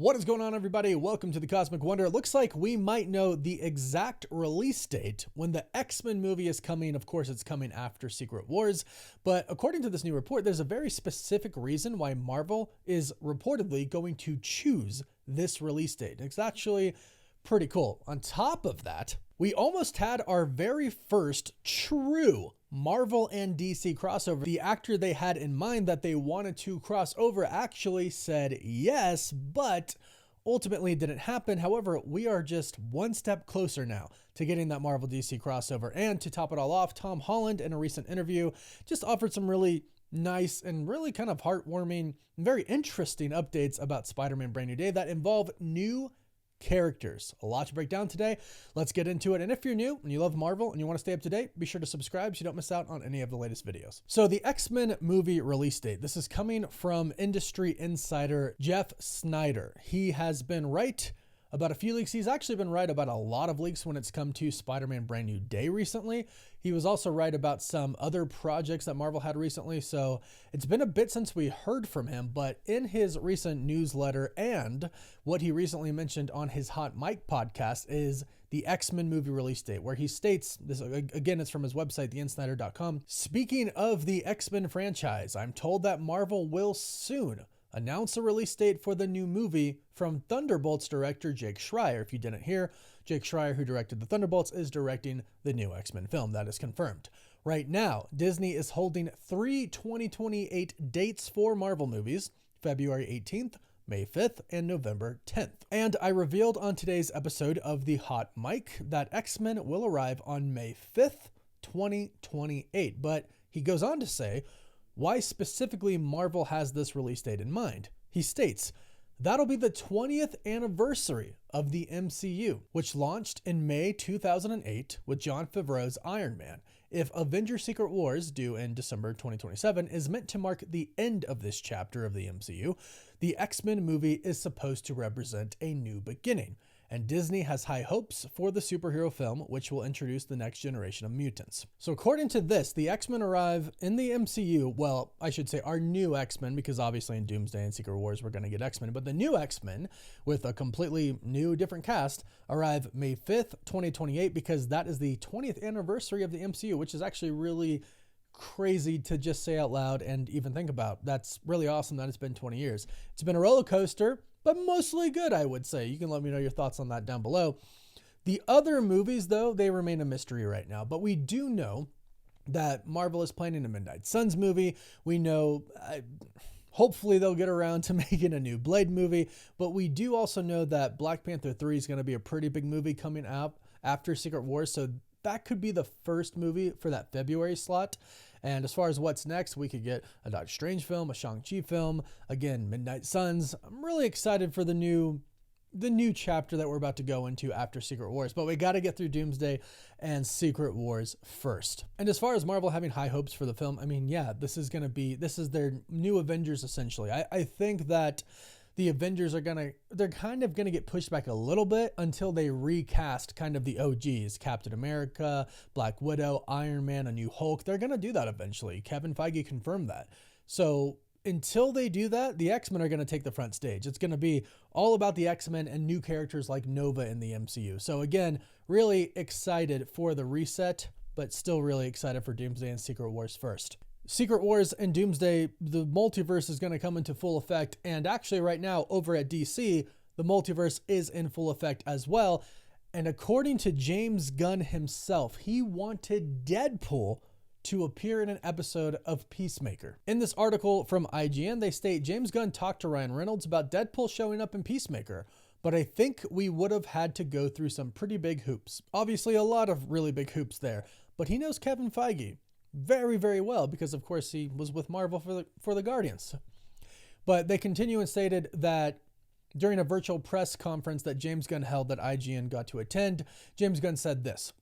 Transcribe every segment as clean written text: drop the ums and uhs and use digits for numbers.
What is going on, everybody? Welcome to the Cosmic Wonder. It looks like we might know the exact release date when the X-Men movie is coming. Of course, it's coming after Secret Wars, but according to this new report, there's a very specific reason why Marvel is reportedly going to choose this release date. It's actually pretty cool. On top of that, we almost had our very first true Marvel and DC crossover. The actor they had in mind that they wanted to cross over actually said yes, but ultimately it didn't happen. However, we are just one step closer now to getting that Marvel DC crossover. And to top it all off, Tom Holland in a recent interview just offered some really nice and really kind of heartwarming and very interesting updates about Spider-Man Brand New Day that involve new characters. A lot to break down today. Let's get into it. And if you're new and you love Marvel and you want to stay up to date, be sure to subscribe so you don't miss out on any of the latest videos. So the X-Men movie release date. This is coming from industry insider Jeff Snyder. He has been right about a few leaks. He's actually been right about a lot of leaks when it's come to Spider-Man Brand New Day recently. He was also right about some other projects that Marvel had recently. So it's been a bit since we heard from him, but in his recent newsletter and what he recently mentioned on his Hot Mic podcast is the X-Men movie release date, where he states, this again, it's from his website, theinsider.com. Speaking of the X-Men franchise, I'm told that Marvel will soon announce a release date for the new movie from Thunderbolts director Jake Schreier. If you didn't hear, Jake Schreier, who directed the Thunderbolts, is directing the new X-Men film. That is confirmed. Right now, Disney is holding 3 2028 dates for Marvel movies, February 18th, May 5th, and November 10th. And I revealed on today's episode of the Hot Mic that X-Men will arrive on May 5th, 2028. But he goes on to say why specifically Marvel has this release date in mind. He states, that'll be the 20th anniversary of the MCU, which launched in May 2008 with Jon Favreau's Iron Man. If Avengers Secret Wars, due in December 2027, is meant to mark the end of this chapter of the MCU, the X-Men movie is supposed to represent a new beginning. And Disney has high hopes for the superhero film, which will introduce the next generation of mutants. So according to this, the X-Men arrive in the MCU, well, I should say our new X-Men, because obviously in Doomsday and Secret Wars, we're going to get X-Men, but the new X-Men with a completely new, different cast arrive May 5th, 2028, because that is the 20th anniversary of the MCU, which is actually really crazy to just say out loud and even think about. That's really awesome that it's been 20 years. It's been a roller coaster, but mostly good, I would say. You can let me know your thoughts on that down below. The other movies, though, they remain a mystery right now, but we do know that Marvel is planning a Midnight Suns movie. We know, hopefully they'll get around to making a new Blade movie, but we do also know that Black Panther 3 is going to be a pretty big movie coming out after Secret Wars, so that could be the first movie for that February slot. And as far as what's next, we could get a Doctor Strange film, a Shang-Chi film, again, Midnight Suns. I'm really excited for the new chapter that we're about to go into after Secret Wars, but we got to get through Doomsday and Secret Wars first. And as far as Marvel having high hopes for the film, I mean, yeah, this is their new Avengers, essentially. I think that the Avengers they're kind of going to get pushed back a little bit until they recast kind of the OGs, Captain America, Black Widow, Iron Man, a new Hulk. They're going to do that eventually. Kevin Feige confirmed that. So until they do that, the X-Men are going to take the front stage. It's going to be all about the X-Men and new characters like Nova in the MCU. So again, really excited for the reset, but still really excited for Doomsday and Secret Wars first. Secret Wars and Doomsday, the multiverse is going to come into full effect. And actually right now over at DC, the multiverse is in full effect as well. And according to James Gunn himself, he wanted Deadpool to appear in an episode of Peacemaker. In this article from IGN, they state James Gunn talked to Ryan Reynolds about Deadpool showing up in Peacemaker, but I think we would have had to go through some pretty big hoops. Obviously a lot of really big hoops there, but he knows Kevin Feige very, very well because of course he was with Marvel for the Guardians. But they continue and stated that during a virtual press conference that James Gunn held that IGN got to attend, James Gunn said this: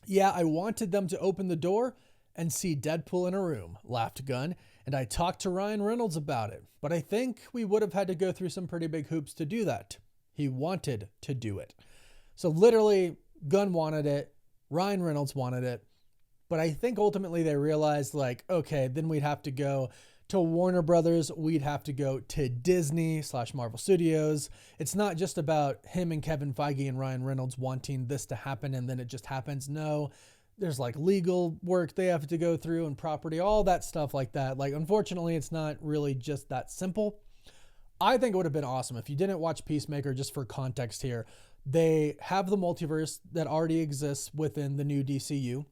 "Yeah, I wanted them to open the door and see Deadpool in a room," laughed Gunn, "and I talked to Ryan Reynolds about it, but I think we would have had to go through some pretty big hoops to do that." He wanted to do it. So literally, Gunn wanted it, Ryan Reynolds wanted it, but I think ultimately they realized like, okay, then we'd have to go to Warner Brothers, we'd have to go to Disney / Marvel Studios. It's not just about him and Kevin Feige and Ryan Reynolds wanting this to happen and then it just happens. No, there's like legal work they have to go through and property, all that stuff like that. Like, unfortunately, it's not really just that simple. I think it would have been awesome if you didn't watch Peacemaker. Just for context here, they have the multiverse that already exists within the new DCU.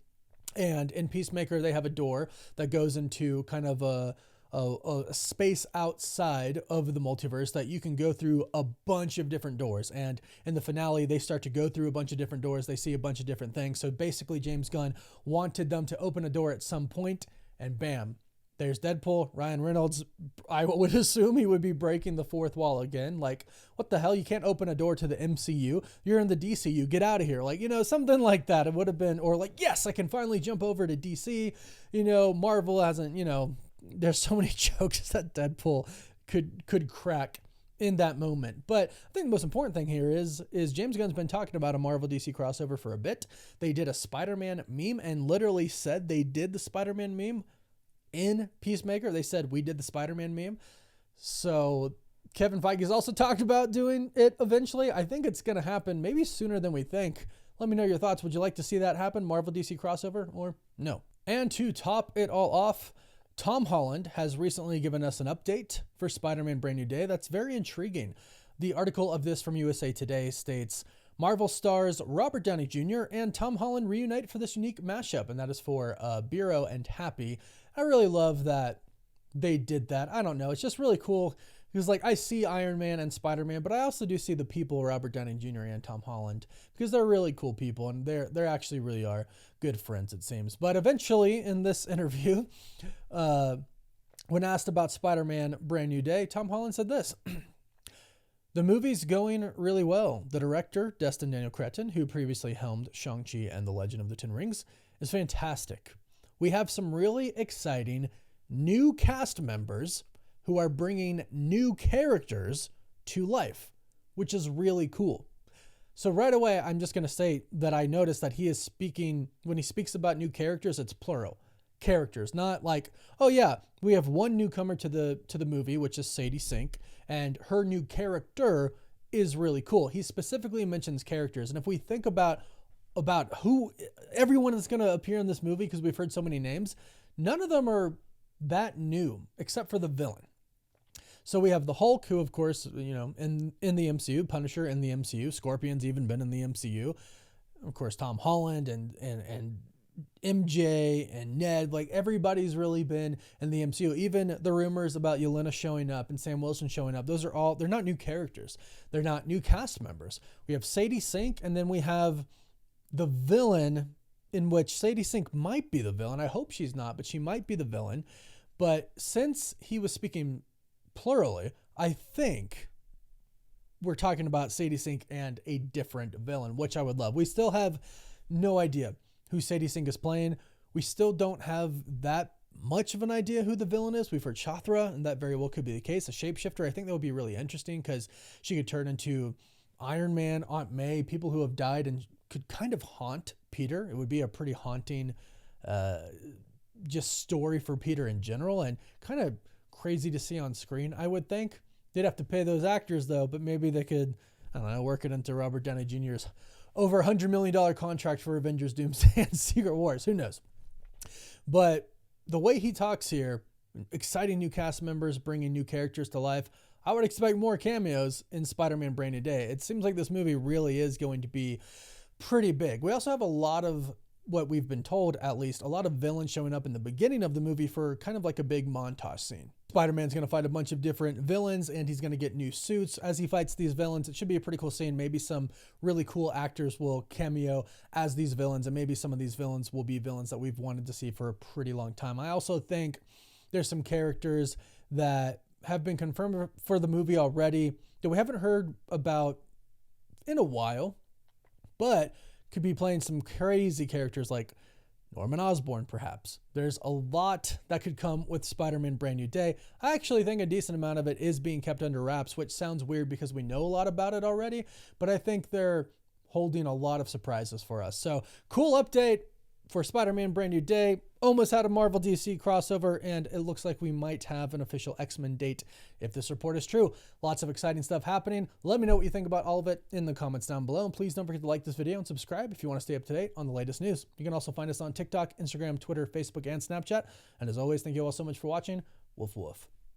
And in Peacemaker, they have a door that goes into kind of a space outside of the multiverse that you can go through a bunch of different doors. And in the finale, they start to go through a bunch of different doors. They see a bunch of different things. So basically, James Gunn wanted them to open a door at some point, and bam, there's Deadpool. Ryan Reynolds, I would assume he would be breaking the fourth wall again. Like, what the hell? You can't open a door to the MCU. You're in the DCU. Get out of here. Like, something like that. It would have been, or like, yes, I can finally jump over to DC. Marvel hasn't, there's so many jokes that Deadpool could crack in that moment. But I think the most important thing here is James Gunn's been talking about a Marvel DC crossover for a bit. They did a Spider-Man meme and literally said they did the Spider-Man meme in Peacemaker. They said, we did the Spider-Man meme. So Kevin Feige's also talked about doing it eventually. I think it's going to happen maybe sooner than we think. Let me know your thoughts. Would you like to see that happen? Marvel DC crossover or no? And to top it all off, Tom Holland has recently given us an update for Spider-Man Brand New Day. That's very intriguing. The article of this from USA Today states, Marvel stars Robert Downey Jr. and Tom Holland reunite for this unique mashup, and that is for Bureau and Happy. I really love that they did that. I don't know. It's just really cool because, like, I see Iron Man and Spider-Man, but I also do see the people Robert Downey Jr. and Tom Holland because they're really cool people and they're actually really are good friends, it seems. But eventually in this interview, when asked about Spider-Man Brand New Day, Tom Holland said this. The movie's going really well. The director, Destin Daniel Cretton, who previously helmed Shang-Chi and The Legend of the Ten Rings, is fantastic. We have some really exciting new cast members who are bringing new characters to life, which is really cool. So right away, I'm just going to say that I noticed that he is speaking, when he speaks about new characters, it's plural. Characters, not like, oh yeah, we have one newcomer to the movie, which is Sadie Sink, and her new character is really cool. He specifically mentions characters. And if we think about who everyone is going to appear in this movie, because we've heard so many names, none of them are that new except for the villain. So we have the Hulk, who of course, in the MCU, Punisher in the MCU, Scorpion's even been in the MCU. Of course, Tom Holland and MJ and Ned, like everybody's really been in the MCU. Even the rumors about Yelena showing up and Sam Wilson showing up, those are all, they're not new characters. They're not new cast members. We have Sadie Sink, and then we have the villain, in which Sadie Sink might be the villain. I hope she's not, but she might be the villain. But since he was speaking plurally, I think we're talking about Sadie Sink and a different villain, which I would love. We still have no idea who Sadie Sink is playing. We still don't have that much of an idea who the villain is. We've heard Chathra, and that very well could be the case. A shapeshifter, I think that would be really interesting because she could turn into Iron Man, Aunt May, people who have died and could kind of haunt Peter. It would be a pretty haunting just story for Peter in general, and kind of crazy to see on screen, I would think. They'd have to pay those actors though, but maybe they could, I don't know, work it into Robert Downey Jr.'s over $100 million contract for Avengers, Doomsday, and Secret Wars. Who knows? But the way he talks here, exciting new cast members, bringing new characters to life, I would expect more cameos in Spider-Man Brand New Day. It seems like this movie really is going to be pretty big. We also have a lot of, what we've been told at least, a lot of villains showing up in the beginning of the movie for kind of like a big montage scene. Spider-Man's going to fight a bunch of different villains, and he's going to get new suits as he fights these villains. It should be a pretty cool scene. Maybe some really cool actors will cameo as these villains, and maybe some of these villains will be villains that we've wanted to see for a pretty long time. I also think there's some characters that have been confirmed for the movie already that we haven't heard about in a while, but could be playing some crazy characters like Norman Osborn, perhaps. There's a lot that could come with Spider-Man Brand New Day. I actually think a decent amount of it is being kept under wraps, which sounds weird because we know a lot about it already, but I think they're holding a lot of surprises for us. So cool update. for Spider-Man Brand New Day. Almost had a Marvel DC crossover, and it looks like we might have an official X-Men date if this report is true. Lots of exciting stuff happening. Let me know what you think about all of it in the comments down below. And please don't forget to like this video and subscribe if you want to stay up to date on the latest news. You can also find us on TikTok, Instagram, Twitter, Facebook, and Snapchat. And as always, thank you all so much for watching. Woof woof.